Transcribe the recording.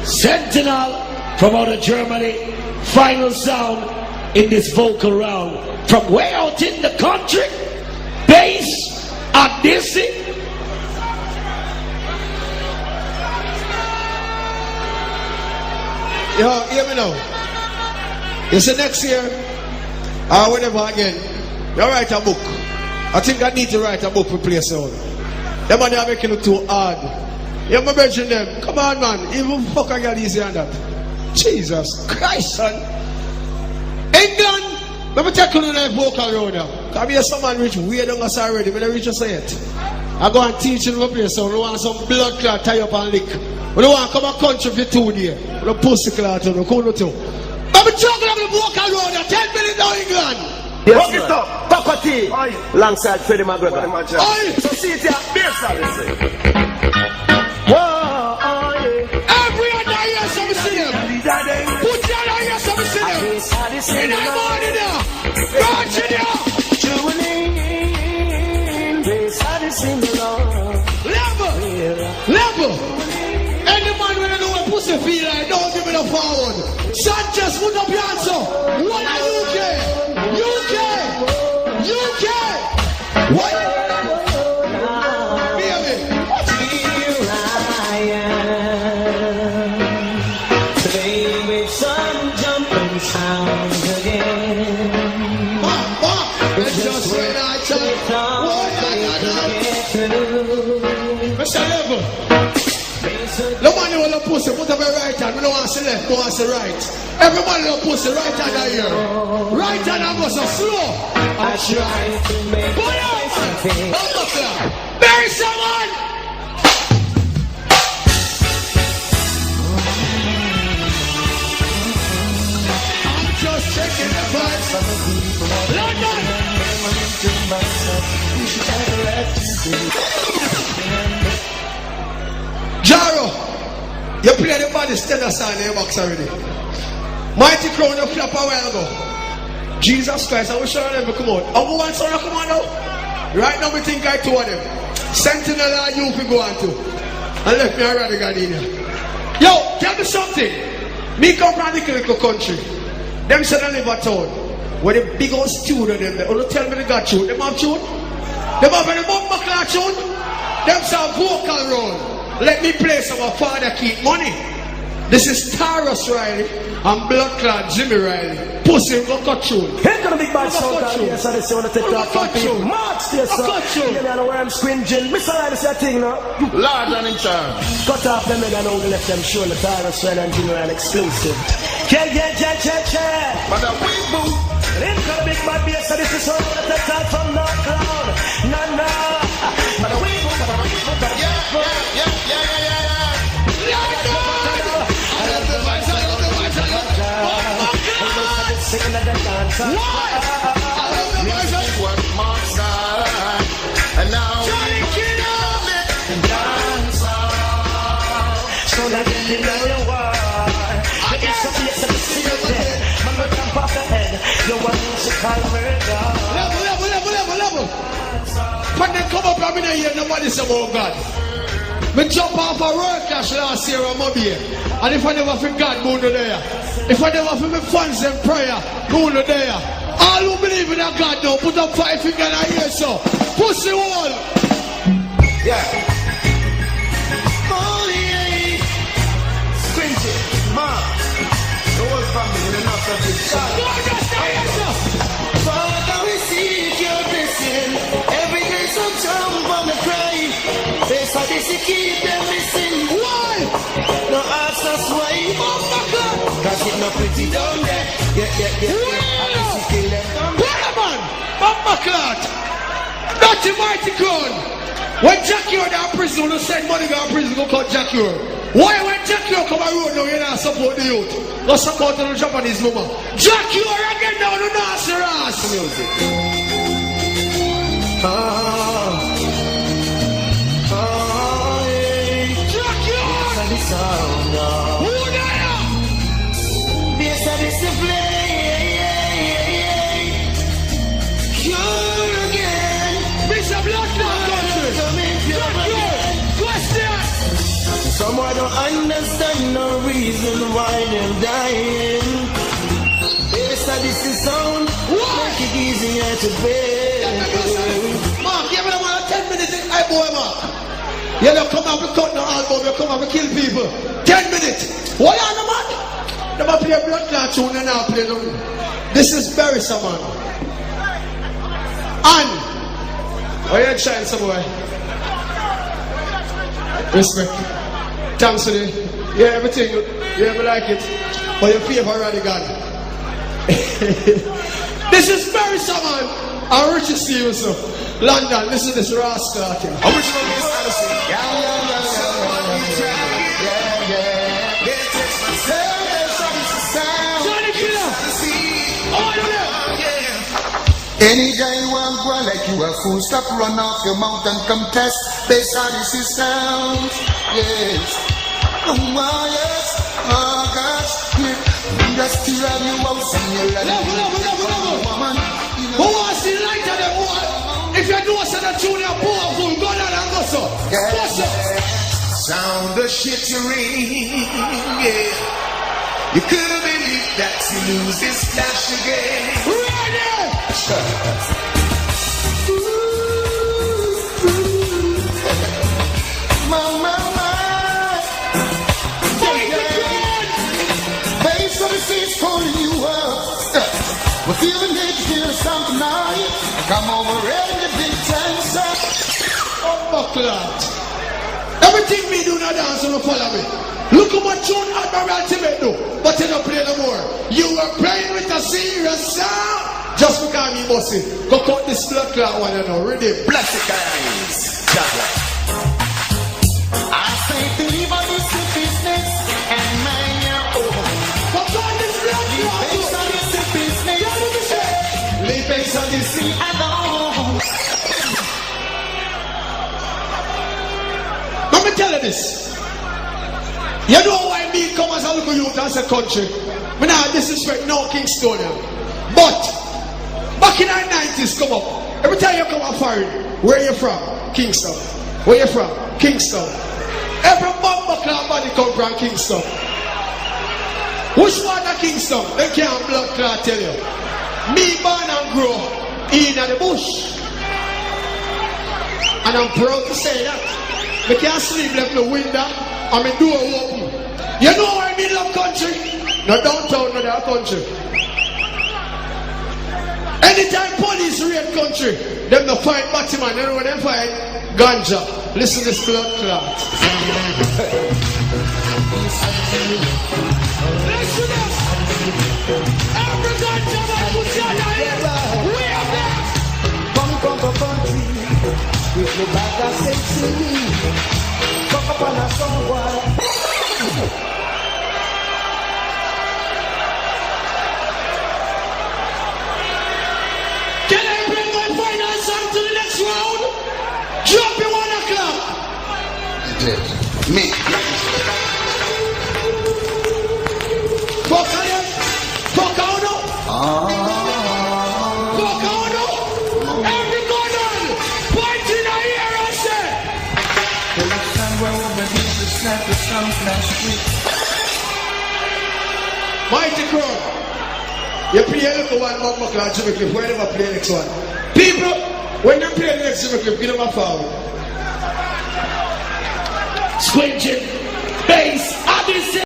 Sentinel from out of Germany. Final sound in this vocal round. From way out in the country. Bass, odyssey. Yo, hear me now. You see next year, or whenever again, you write a book. I think I need to write a book for play sound. Them man are making it too hard. You have mention them. Come on, man. Even fuck I got easy on that. Jesus Christ, son. England, let me take you to the vocal round now. Come here, someone reach way down us already. When I reach you say it. I go and teach you to play sound. We want some blood clot tie up and lick. We don't want to come a country for 2 days. We don't pussy clot on the corner too. But we talking about the vocal round now. 10 minutes down England. Yes, rock it up, Papa T, alongside Freddie McGregor. So see it here, bass odyssey. Whoa, every other year, some see them. Put your other year, some see them. In the morning now, Virginia. Level. Any man when I know what pussy feel like, don't give me the forward. Sanchez, put up your hands up. What are UK? What? Baby. Play with some jumping sounds again. It's just when I talk. Mr. Level. No man you want to pussy, put up your right hand. We don't want to say left, don't want to say right. Everybody will pussy right hand out here. Right hand and go so slow. I try to make Bury someone! I'm just checking the vibes. London! Jaro, you play the body steady sign in your box already. Mighty Crown, you clap a while ago. Jesus Christ, I wish I never come out. I want someone to come on now. Right now, we think I told them. Sentinel and you can go on to. And let me already got in here. Yo, tell me something. Me come from the little country. Them said I live a town. Where the big old student them there. Don't tell me they got tune. Them have tune. Them have any bumper clock tune. Them say vocal roll. Let me play some of Father Keep Money. This is Taurus Riley and Blood Clot Jimmy Riley. Pussy, go cut tune. Here gonna be bad sound out here, so this is want to take that from people. March this up. You know where I'm squinging. Mr. Riley say a thing now. Lord and in charge. Cut off them and only left them show the Taurus Riley and Jimmy Riley exclusive. Yeah. But a big boo. Them got a big bad bass, so this is how to take that from North Cloud. Nah. But a big boo. Yeah. Singing at the dance. What? And now Johnny Kiddo! dance. So that you know the world. I guess I'm here to see you dead. Mama jump off the head. You want to call murder. Level. When they come up, I'm in here, nobody say about God. We jump off a road cash last year on Mobile. And if I never forgot, moon there. If I never for my fans and prayer, moon there. All who believe in a God now, put up 5 fingers in the ear, so. Pussy wall. Yeah. Oh, yeah. Squinty, ma. The whole family in the north of this Father, we seek your blessing. Every day some jump on the cry. They say this to keep them missing. Why? No ask us why. Cause it's not pretty down there. Man, Bumper Clot. Dirty Mighty Crown. When Jackie on that prison, you send money to prison, go cut Jackie. Why when Jackie come a road now, you not support the youth? Go support the Japanese woman. Jackie again down the nasty ass. Music. Jackie! Who there? This is the play. Cure again. Mr. Black Country. Jackie! Question! So Some I don't understand no reason why they're dying. Yes, this is sound. Make it easier to bear. Mark, give me the man 10 minutes. Hey boy, Mark. You don't come out and cut no album. You come out and kill people. 10 minutes. What are the man? They might play blood clot tune and now play no. This is very man. And oh, you shine some boy. Respect. Thanks for the everything. You ever like it? But your favor already gone. This is very man. I'm Richard Stevenson. London, listen to this rascal. Original Miss Odyssey. Any guy you want go like you a fool, stop run off your mouth and come test. Bass Odyssey sound, yes. Oh yes, oh gosh, yeah. Just still have you out and you're like woman. Who wants the light of the world? If you do a set of tune, you're powerful, go down and go so. Sound the shittering, yeah. You couldn't believe that you lose this flash again. Ready! Mama, bass Odyssey is calling you up. We're feeling it, feel something nice. Come over in the big time, sir. Oh, buckler. Everything me do not dance and follow me. Look how much tune Admiralty may do, but you don't play no more. You were playing with a serious sound. Just because me bossy. Go cut this blood clot one and know. Ready? Plastic eyes. I say believe on this business and mind your own. Go cut this blood clot. Bass Odyssey business. Leave Bass Odyssey alone. Let me tell you this. You know why me come as a little youth as a country? Me not disrespect no Kingstonian. But back in the 90s come up. Every time you come up foreign, where you from? Kingston. Where you from? Kingston. Every bumper cloud body come from Kingston. Which part of Kingston? They can't blood clot tell you. Me born and grow in the bush. And I'm proud to say that. I can't sleep left the window and my door open. You know why I love country? No downtown, no that country. Anytime police raid country, them no fight Batman, you know what they fight? Ganja. Listen to this blood clot. Listen up. Every ganja man put your hand. We have that. Come from the country. With the bag of sexy, fuck up on a someone. Can I bring my final song to the next round? Drop in 1 o'clock. Me. Fuck on it. Fuck on it. Fuck on it. Every gun on. Point in the ear and say. The next time we're over here to snap the sun last week. Mighty Crown. You play a little one, Mama Clan, Jimmy Cliff. Where never play the next one? People, when they play the next Jimmy Cliff, give them a foul. Squinching. Bass. Odyssey.